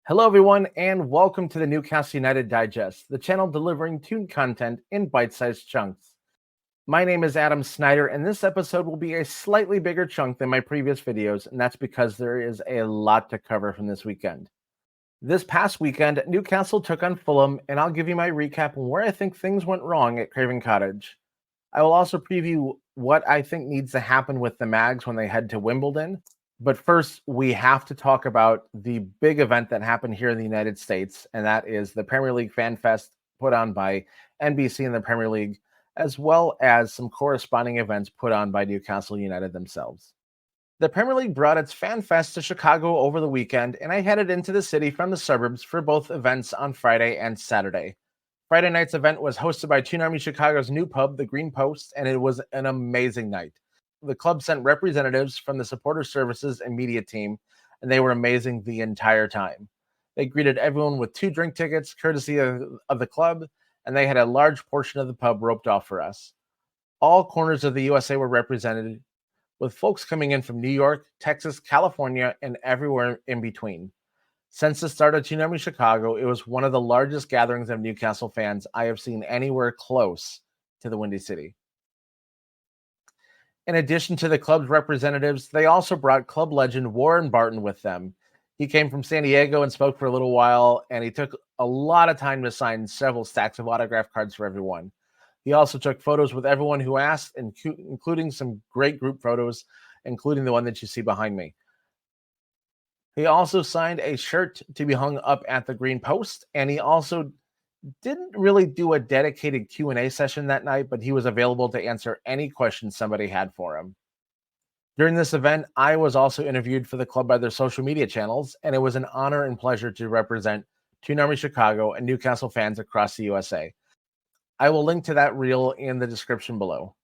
Hello, everyone, and welcome to the Newcastle United Digest, the channel delivering tuned content in bite-sized chunks. My name is Adam Snyder, and this episode will be a slightly bigger chunk than my previous videos, and that's because there is a lot to cover from this weekend. This past weekend, Newcastle took on Fulham, and I'll give you my recap on where I think things went wrong at Craven Cottage. I will also preview what I think needs to happen with the Mags when they head to Wimbledon. But first, we have to talk about the big event that happened here in the United States, and that is the Premier League Fan Fest put on by NBC and the Premier League, as well as some corresponding events put on by Newcastle United themselves. The Premier League brought its Fan Fest to Chicago over the weekend, and I headed into the city from the suburbs for both events on Friday and Saturday. Friday night's event was hosted by Toon Army Chicago's new pub, the Green Post, and it was an amazing night. The club sent representatives from the supporter services and media team, and they were amazing the entire time. They greeted everyone with 2 drink tickets, courtesy of the club, and they had a large portion of the pub roped off for us. All corners of the USA were represented, with folks coming in from New York, Texas, California, and everywhere in between. Since the start of Toon Army Chicago, it was one of the largest gatherings of Newcastle fans I have seen anywhere close to the Windy City. In addition to the club's representatives, they also brought club legend Warren Barton with them. He came from San Diego and spoke for a little while, and he took a lot of time to sign several stacks of autograph cards for everyone. He also took photos with everyone who asked, including some great group photos, including the one that you see behind me. He also signed a shirt to be hung up at the Green Post, and he also didn't really do a dedicated Q&A session that night, but he was available to answer any questions somebody had for him. During this event, I was also interviewed for the club by their social media channels, and it was an honor and pleasure to represent Toon Army Chicago and Newcastle fans across the USA. I will link to that reel in the description below.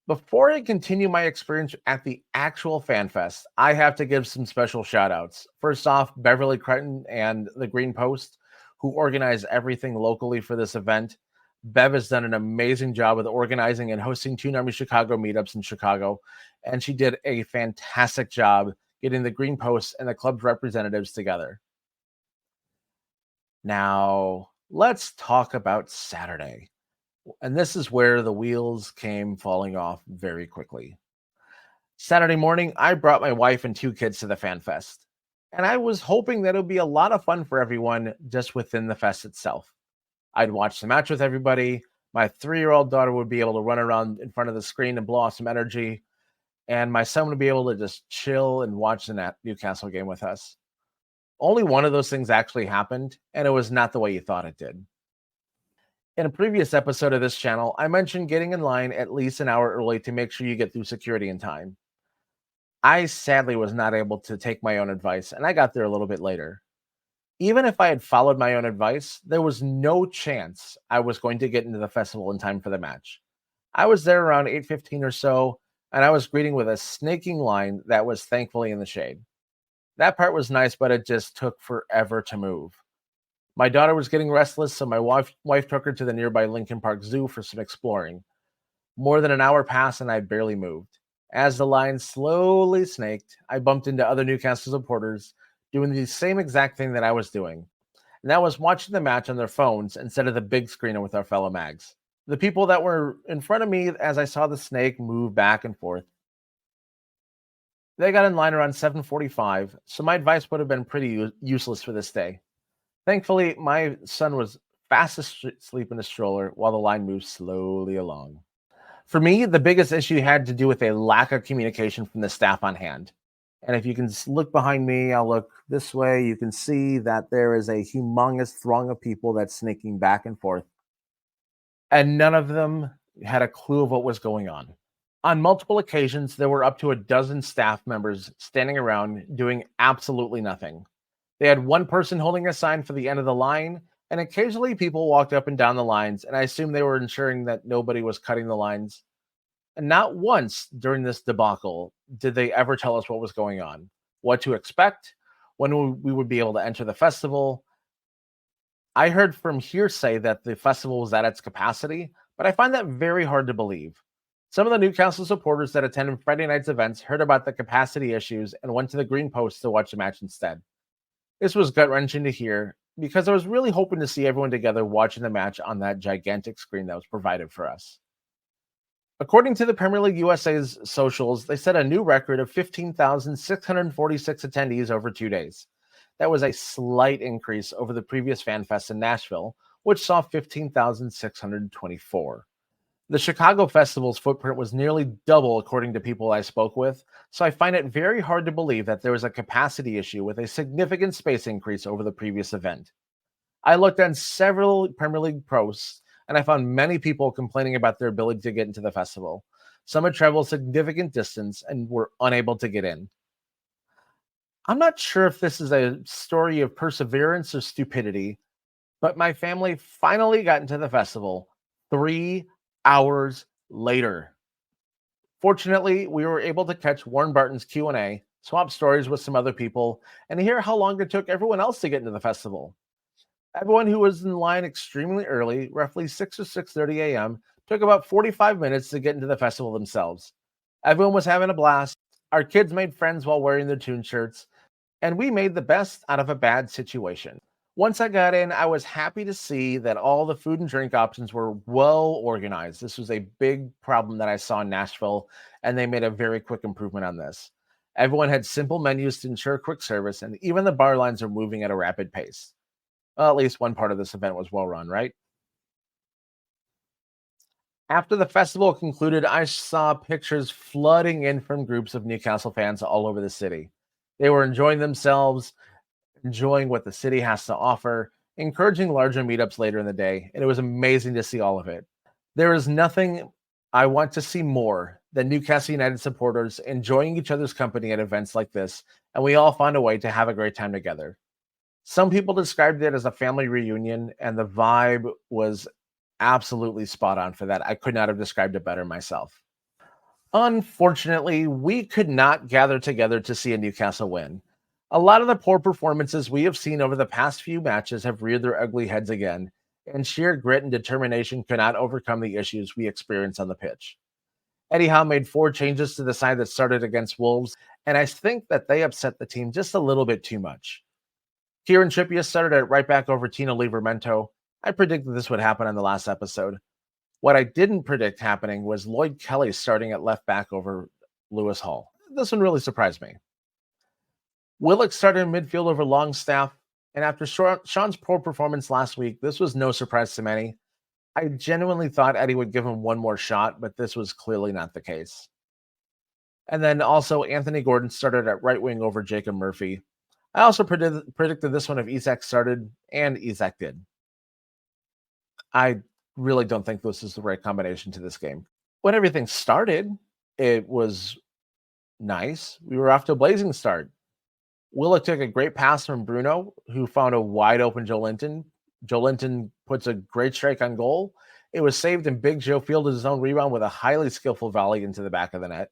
Before I continue my experience at the actual Fan Fest, I have to give some special shout outs. First off, Beverly Creighton and the Green Post, who organized everything locally for this event. Bev has done an amazing job with organizing and hosting Toon Army Chicago meetups in Chicago, and she did a fantastic job getting the Green Post and the club's representatives together. Now, let's talk about Saturday. And this is where the wheels came falling off very quickly. Saturday morning, I brought my wife and 2 kids to the Fan Fest. And I was hoping that it would be a lot of fun for everyone just within the fest itself. I'd watch the match with everybody. My 3-year-old daughter would be able to run around in front of the screen and blow off some energy. And my son would be able to just chill and watch the Newcastle game with us. Only one of those things actually happened, and it was not the way you thought it did. In a previous episode of this channel, I mentioned getting in line at least an hour early to make sure you get through security in time. I sadly was not able to take my own advice, and I got there a little bit later. Even if I had followed my own advice, there was no chance I was going to get into the festival in time for the match. I was there around 8:15 or so, and I was greeting with a snaking line that was thankfully in the shade. That part was nice, but it just took forever to move. My daughter was getting restless, so my wife took her to the nearby Lincoln Park Zoo for some exploring. More than an hour passed, and I barely moved. As the line slowly snaked, I bumped into other Newcastle supporters doing the same exact thing that I was doing, and that was watching the match on their phones instead of the big screen with our fellow Mags. The people that were in front of me as I saw the snake move back and forth, they got in line around 7:45, so my advice would have been pretty useless for this day. Thankfully, my son was fast asleep in the stroller while the line moved slowly along. For me, the biggest issue had to do with a lack of communication from the staff on hand. And if you can look behind me, I'll look this way, you can see that there is a humongous throng of people that's snaking back and forth. And none of them had a clue of what was going on. On multiple occasions, there were up to a dozen staff members standing around doing absolutely nothing. They had one person holding a sign for the end of the line, and occasionally people walked up and down the lines, and I assume they were ensuring that nobody was cutting the lines. And not once during this debacle did they ever tell us what was going on, what to expect, when we would be able to enter the festival. I heard from hearsay that the festival was at its capacity, but I find that very hard to believe. Some of the Newcastle supporters that attended Friday night's events heard about the capacity issues and went to the Green Post to watch the match instead. This was gut wrenching to hear because I was really hoping to see everyone together watching the match on that gigantic screen that was provided for us. According to the Premier League USA's socials, they set a new record of 15,646 attendees over 2 days. That was a slight increase over the previous Fan Fest in Nashville, which saw 15,624. The Chicago Festival's footprint was nearly double, according to people I spoke with, so I find it very hard to believe that there was a capacity issue with a significant space increase over the previous event. I looked on several Premier League posts, and I found many people complaining about their ability to get into the festival. Some had traveled significant distance and were unable to get in. I'm not sure if this is a story of perseverance or stupidity, but my family finally got into the festival 3 hours later. Fortunately, we were able to catch Warren Barton's Q&A, swap stories with some other people, and hear how long it took everyone else to get into the festival. Everyone who was in line extremely early, roughly 6 or 6:30 a.m., took about 45 minutes to get into the festival themselves. Everyone was having a blast. Our kids made friends while wearing their Toon shirts, and we made the best out of a bad situation. Once I got in, I was happy to see that all the food and drink options were well organized. This was a big problem that I saw in Nashville, and they made a very quick improvement on this. Everyone had simple menus to ensure quick service, and even the bar lines are moving at a rapid pace. Well, at least one part of this event was well run, right? After the festival concluded, I saw pictures flooding in from groups of Newcastle fans all over the city. They were enjoying themselves, enjoying what the city has to offer, encouraging larger meetups later in the day, and it was amazing to see all of it. There is nothing I want to see more than Newcastle United supporters enjoying each other's company at events like this, and we all found a way to have a great time together. Some people described it as a family reunion, and the vibe was absolutely spot on for that. I could not have described it better myself. Unfortunately, we could not gather together to see a Newcastle win. A lot of the poor performances we have seen over the past few matches have reared their ugly heads again, and sheer grit and determination could not overcome the issues we experienced on the pitch. Eddie Howe made 4 changes to the side that started against Wolves, and I think that they upset the team just a little bit too much. Kieran Trippier started at right back over Tino Livramento. I predicted this would happen on the last episode. What I didn't predict happening was Lloyd Kelly starting at left back over Lewis Hall. This one really surprised me. Willock started in midfield over Longstaff, and after Sean's poor performance last week, this was no surprise to many. I genuinely thought Eddie would give him one more shot, but this was clearly not the case. And then also Anthony Gordon started at right wing over Jacob Murphy. I also predicted this one if Isak started, and Isak did. I really don't think this is the right combination to this game. When everything started, it was nice. We were off to a blazing start. Willock took a great pass from Bruno, who found a wide open Joelinton. Joelinton puts a great strike on goal. It was saved, and Big Joe fielded his own rebound with a highly skillful volley into the back of the net.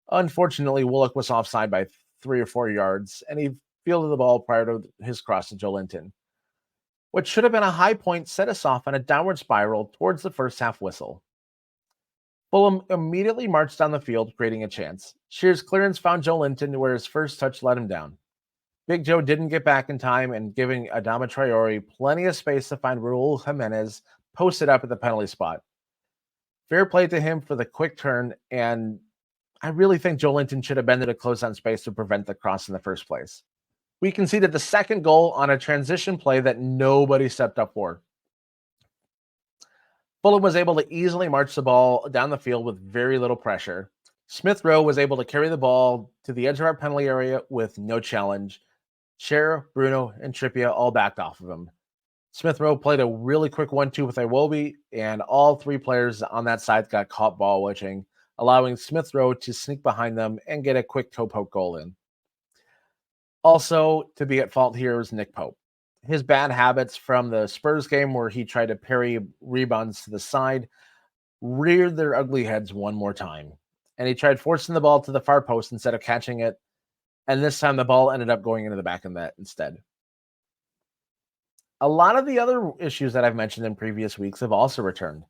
Unfortunately, Willock was offside by 3 or 4 yards, and he fielded the ball prior to his cross to Joelinton. What should have been a high point set us off on a downward spiral towards the first half whistle. Fulham immediately marched down the field, creating a chance. Shear's clearance found Joelinton where his first touch let him down. Big Joe didn't get back in time, and giving Adama Traore plenty of space to find Raul Jimenez posted up at the penalty spot. Fair play to him for the quick turn, and I really think Joelinton should have been there to close on space to prevent the cross in the first place. We conceded the second goal on a transition play that nobody stepped up for. Fulham was able to easily march the ball down the field with very little pressure. Smith Rowe was able to carry the ball to the edge of our penalty area with no challenge. Shearer, Bruno, and Trippier all backed off of him. Smith Rowe played a really quick 1-2 with Iwobi, and all 3 players on that side got caught ball witching, allowing Smith Rowe to sneak behind them and get a quick toe poke goal in. Also, to be at fault here is Nick Pope. His bad habits from the Spurs game, where he tried to parry rebounds to the side, reared their ugly heads one more time. And he tried forcing the ball to the far post instead of catching it. And this time the ball ended up going into the back of the net instead. A lot of the other issues that I've mentioned in previous weeks have also returned.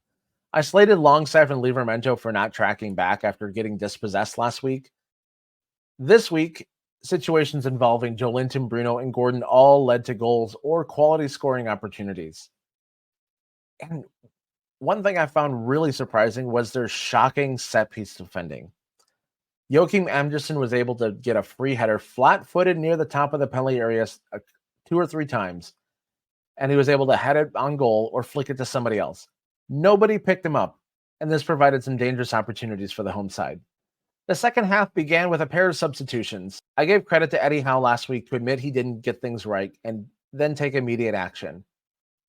I slated Longstaff and Livramento for not tracking back after getting dispossessed last week. This week, situations involving Joelinton, Bruno, and Gordon all led to goals or quality scoring opportunities. And one thing I found really surprising was their shocking set piece defending. Joachim Anderson was able to get a free header flat footed near the top of the penalty area two or three times, and he was able to head it on goal or flick it to somebody else. Nobody picked him up, and this provided some dangerous opportunities for the home side. The second half began with a pair of substitutions. I gave credit to Eddie Howe last week to admit he didn't get things right and then take immediate action.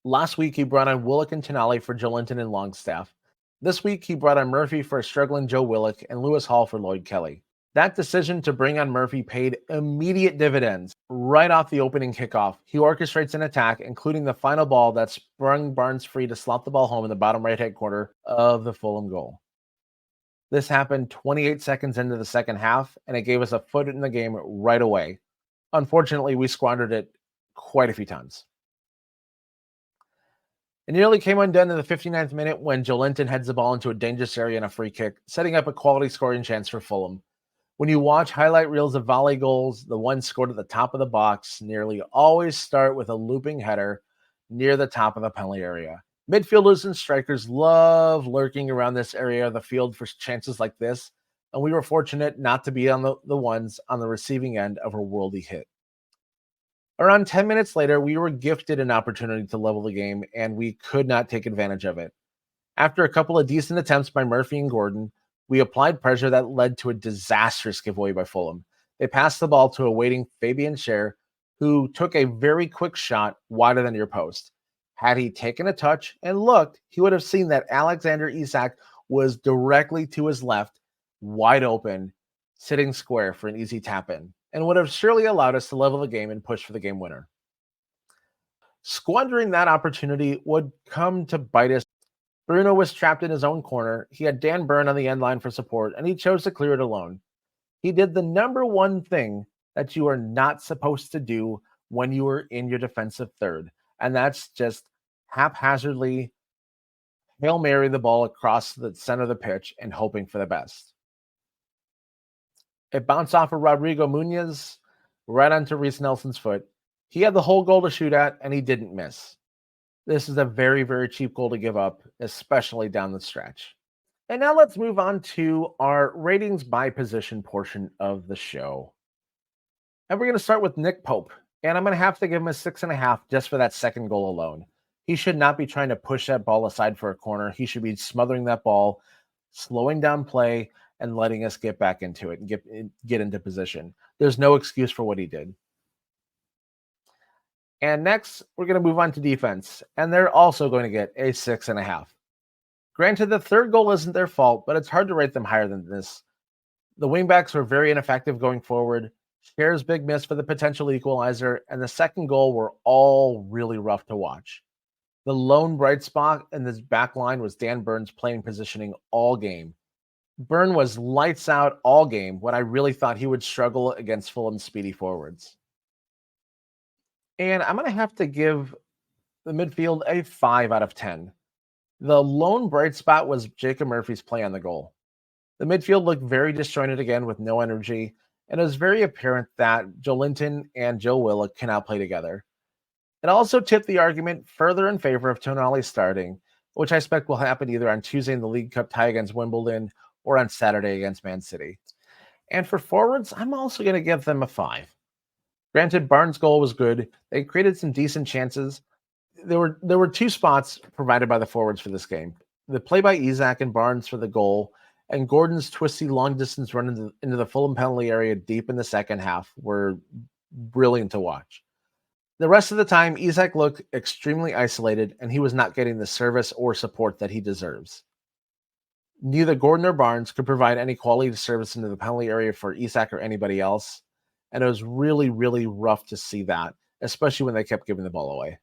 Last week, he brought on Willock and Tonali for Joelinton and Longstaff. This week, he brought on Murphy for a struggling Joe Willock and Lewis Hall for Lloyd Kelly. That decision to bring on Murphy paid immediate dividends. Right off the opening kickoff, he orchestrates an attack, including the final ball that sprung Barnes free to slot the ball home in the bottom right-hand corner of the Fulham goal. This happened 28 seconds into the second half, and it gave us a foot in the game right away. Unfortunately, we squandered it quite a few times. It nearly came undone in the 59th minute when Joelinton heads the ball into a dangerous area and a free kick, setting up a quality scoring chance for Fulham. When you watch highlight reels of volley goals, the ones scored at the top of the box nearly always start with a looping header near the top of the penalty area. Midfielders and strikers love lurking around this area of the field for chances like this, and we were fortunate not to be on the ones on the receiving end of a worldy hit. Around 10 minutes later, we were gifted an opportunity to level the game, and we could not take advantage of it. After a couple of decent attempts by Murphy and Gordon, we applied pressure that led to a disastrous giveaway by Fulham. They passed the ball to a waiting Fabian Schär, who took a very quick shot wider than near post. Had he taken a touch and looked, he would have seen that Alexander Isak was directly to his left, wide open, sitting square for an easy tap-in, and would have surely allowed us to level the game and push for the game winner. Squandering that opportunity would come to bite us. Bruno was trapped in his own corner. He had Dan Burn on the end line for support, and he chose to clear it alone. He did the number one thing that you are not supposed to do when you are in your defensive third, and that's just haphazardly Hail Mary the ball across the center of the pitch and hoping for the best. It bounced off of Rodrigo Munoz right onto Reece Nelson's foot. He had the whole goal to shoot at, and he didn't miss. This is a very, very cheap goal to give up, especially down the stretch. And now let's move on to our ratings by position portion of the show. And we're going to start with Nick Pope. And I'm going to have to give him a 6.5 just for that second goal alone. He should not be trying to push that ball aside for a corner. He should be smothering that ball, slowing down play, and letting us get back into it and get into position. There's no excuse for what he did. And next, we're going to move on to defense. And they're also going to get a 6.5. Granted, the third goal isn't their fault, but it's hard to rate them higher than this. The wingbacks were very ineffective going forward. Scher's big miss for the potential equalizer, and the second goal were all really rough to watch. The lone bright spot in this back line was Dan Burn's playing positioning all game. Burn was lights out all game when I really thought he would struggle against Fulham's speedy forwards. And I'm going to have to give the midfield a 5 out of 10. The lone bright spot was Jacob Murphy's play on the goal. The midfield looked very disjointed again with no energy, and it was very apparent that Joelinton and Joe Willock cannot play together. It also tipped the argument further in favor of Tonali starting, which I expect will happen either on Tuesday in the League Cup tie against Wimbledon or on Saturday against Man City. And for forwards, I'm also going to give them a 5. Granted, Barnes' goal was good. They created some decent chances. There were two spots provided by the forwards for this game. The play by Isak and Barnes for the goal, and Gordon's twisty long-distance run into the Fulham penalty area deep in the second half were brilliant to watch. The rest of the time, Isak looked extremely isolated, and he was not getting the service or support that he deserves. Neither Gordon or Barnes could provide any quality service into the penalty area for Isak or anybody else, and it was really, really rough to see that, especially when they kept giving the ball away.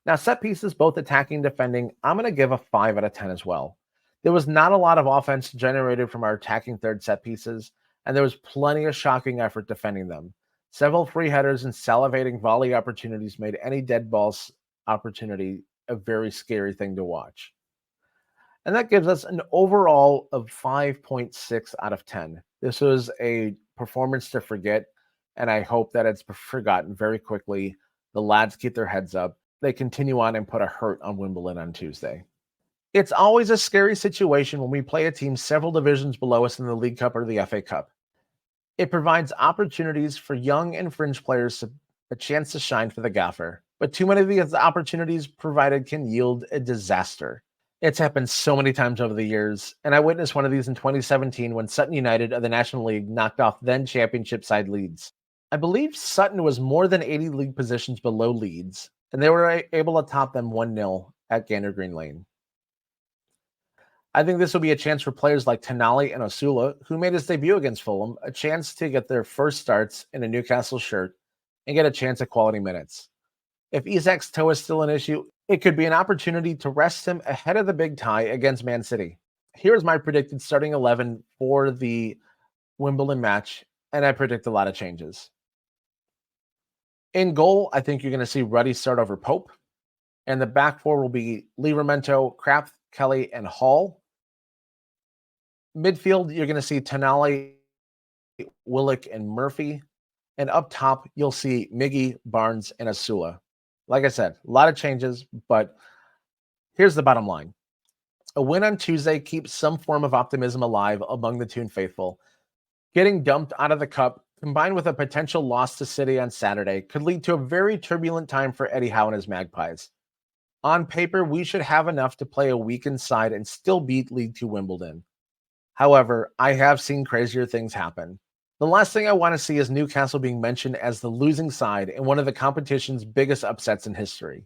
Now, set pieces, both attacking and defending, I'm going to give a 5 out of 10 as well. There was not a lot of offense generated from our attacking third set pieces, and there was plenty of shocking effort defending them. Several free headers and salivating volley opportunities made any dead balls opportunity a very scary thing to watch. And that gives us an overall of 5.6 out of 10. This was a performance to forget. and I hope that it's forgotten very quickly. The lads keep their heads up. They continue on and put a hurt on Wimbledon on Tuesday. It's always a scary situation when we play a team several divisions below us in the League Cup or the FA Cup. It provides opportunities for young and fringe players a chance to shine for the gaffer, but too many of these opportunities provided can yield a disaster. It's happened so many times over the years, and I witnessed one of these in 2017 when Sutton United of the National League knocked off then championship side Leeds. I believe Sutton was more than 80 league positions below Leeds, and they were able to top them 1-0 at Gander Green Lane. I think this will be a chance for players like Tonali and Osula, who made his debut against Fulham, a chance to get their first starts in a Newcastle shirt and get a chance at quality minutes. If Isak's toe is still an issue, it could be an opportunity to rest him ahead of the big tie against Man City. Here's my predicted starting 11 for the Wimbledon match, and I predict a lot of changes. In goal, I think you're going to see Ruddy start over Pope, and the back four will be Livramento, Kraft, Kelly, and Hall. Midfield, you're going to see Tonali, Willock, and Murphy. And up top, you'll see Miggy, Barnes, and Osula. Like I said, a lot of changes, but here's the bottom line. A win on Tuesday keeps some form of optimism alive among the Toon faithful. Getting dumped out of the cup, combined with a potential loss to City on Saturday, could lead to a very turbulent time for Eddie Howe and his Magpies. On paper, we should have enough to play a weakened side and still beat League Two Wimbledon. However, I have seen crazier things happen. The last thing I want to see is Newcastle being mentioned as the losing side in one of the competition's biggest upsets in history.